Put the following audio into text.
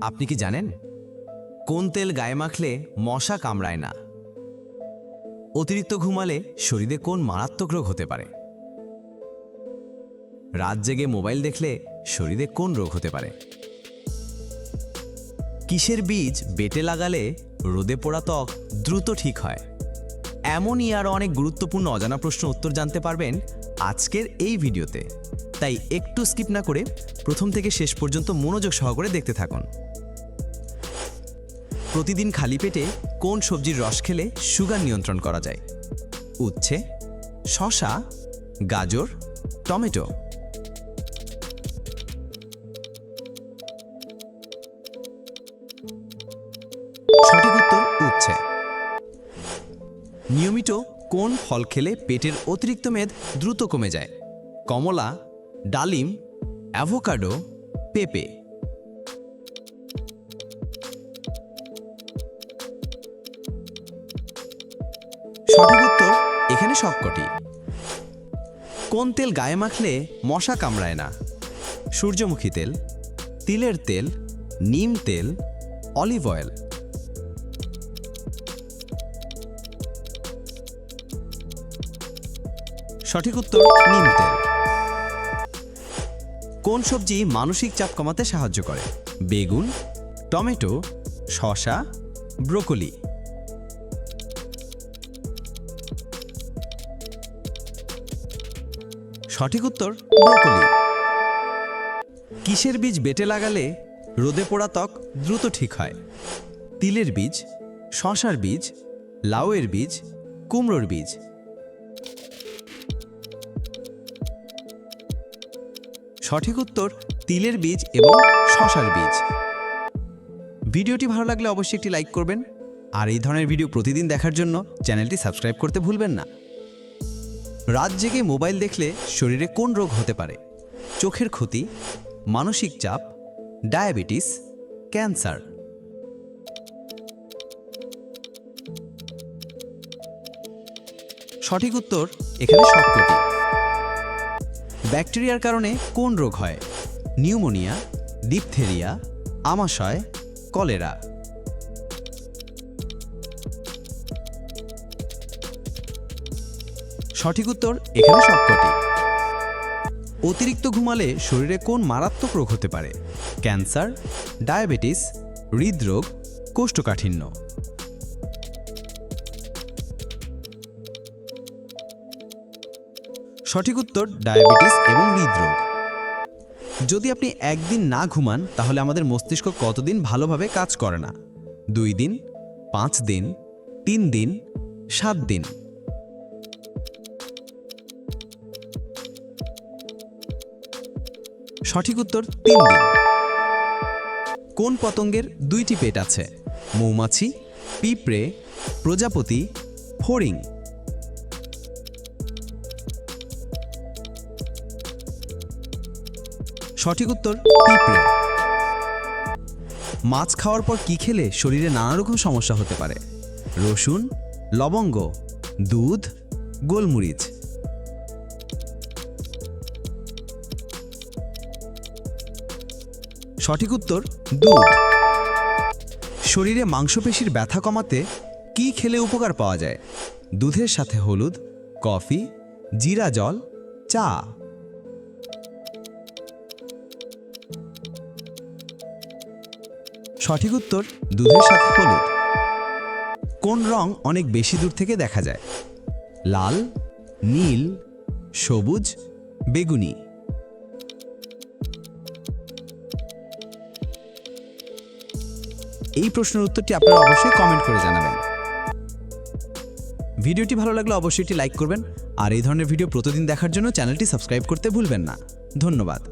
আপনি কি জানেন কোন তেল গায়ে মাখলে মশা কামড়ায় না? অতিরিক্ত ঘুমালে শরীরে কোন মারাত্মক রোগ হতে পারে? রাত জেগে মোবাইল দেখলে শরীরে কোন রোগ হতে পারে? কিসের বীজ বেটে লাগালে রোদে পোড়া ত্বক দ্রুত ঠিক হয়? এমনই আরও অনেক গুরুত্বপূর্ণ অজানা প্রশ্নের উত্তর জানতে পারবেন আজকের এই ভিডিওতে। তাই একটু স্কিপ না করে প্রথম থেকে শেষ পর্যন্ত মনোযোগ সহকারে দেখতে থাকুন। প্রতিদিন খালি পেটে কোন সবজির রস খেলে সুগার নিয়ন্ত্রণ করা যায়? উচ্ছে, শসা, গাজর, টমেটো। সঠিক উত্তর উচ্ছে। নিয়মিত কোন ফল খেলে পেটের অতিরিক্ত মেদ দ্রুত কমে যায়? কমলা, ডালিম, অ্যাভোকাডো, পেঁপে। সঠিক উত্তর এখানে সবকটি। কোন তেল গায়ে মাখলে মশা কামড়ায় না? সূর্যমুখী তেল, তিলের তেল, নিম তেল, অলিভ অয়েল। সঠিক উত্তর নিম তেল। কোন সবজি মানসিক চাপ কমাতে সাহায্য করে? বেগুন, টমেটো, শসা, ব্রোকলি। সঠিক উত্তর ব্রোকলি। কিসের বীজ বেটে লাগালে রোদে পোড়া ত্বক দ্রুত ঠিক হয়? তিলের বীজ, শসার বীজ, লাউয়ের বীজ, কুমড়োর বীজ। সঠিক উত্তর তিলের বীজ এবং শসার বীজ। ভিডিওটি ভালো লাগলে অবশ্যই একটি লাইক করবেন, আর এই ধরনের ভিডিও প্রতিদিন দেখার জন্য চ্যানেলটি সাবস্ক্রাইব করতে ভুলবেন না। রাত জেগে মোবাইল দেখলে শরীরে কোন রোগ হতে পারে? চোখের ক্ষতি, মানসিক চাপ, ডায়াবেটিস, ক্যান্সার। সঠিক উত্তর এখানে সবকটি। ব্যাকটেরিয়ার কারণে কোন রোগ হয়? নিউমোনিয়া, ডিপথেরিয়া, আমাশয়, কলেরা। সঠিক উত্তর এখানে সবকটি। অতিরিক্ত ঘুমালে শরীরে কোন মারাত্মক রোগ হতে পারে? ক্যান্সার, ডায়াবেটিস, হৃদরোগ, কোষ্ঠকাঠিন্য। সঠিক উত্তর ডায়াবেটিস এবং হৃদরোগ। যদি আপনি একদিন না ঘুমান তাহলে আমাদের মস্তিষ্ক কতদিন ভালোভাবে কাজ করে না? 2 দিন, 5 দিন, 3 দিন, 7 দিন। সঠিক উত্তর 3 দিন। কোন পতঙ্গের 2টি পেট আছে? মৌমাছি, পিঁপড়ে, প্রজাপতি, ফড়িং। সঠিক উত্তর পিঁপড়ে। মাছ খাওয়ার পর কি খেলে শরীরে নানা রকম সমস্যা হতে পারে? রসুন, লবঙ্গ, দুধ, গোলমরিচ। সঠিক উত্তর দুধ। শরীরে মাংসপেশির ব্যথা কমাতে কি খেলে উপকার পাওয়া যায়? দুধের সাথে হলুদ, কফি, জিরা জল, চা। সঠিক উত্তর দুধের সাথে হলুদ। কোন রং অনেক বেশি দূর থেকে দেখা যায়? লাল, নীল, সবুজ, বেগুনি। এই প্রশ্নের উত্তরটি আপনারা অবশ্যই কমেন্ট করে জানাবেন। ভিডিওটি ভালো লাগলে অবশ্যই একটি লাইক করবেন, আর এই ধরনের ভিডিও প্রতিদিন দেখার জন্য চ্যানেলটি সাবস্ক্রাইব করতে ভুলবেন না। ধন্যবাদ।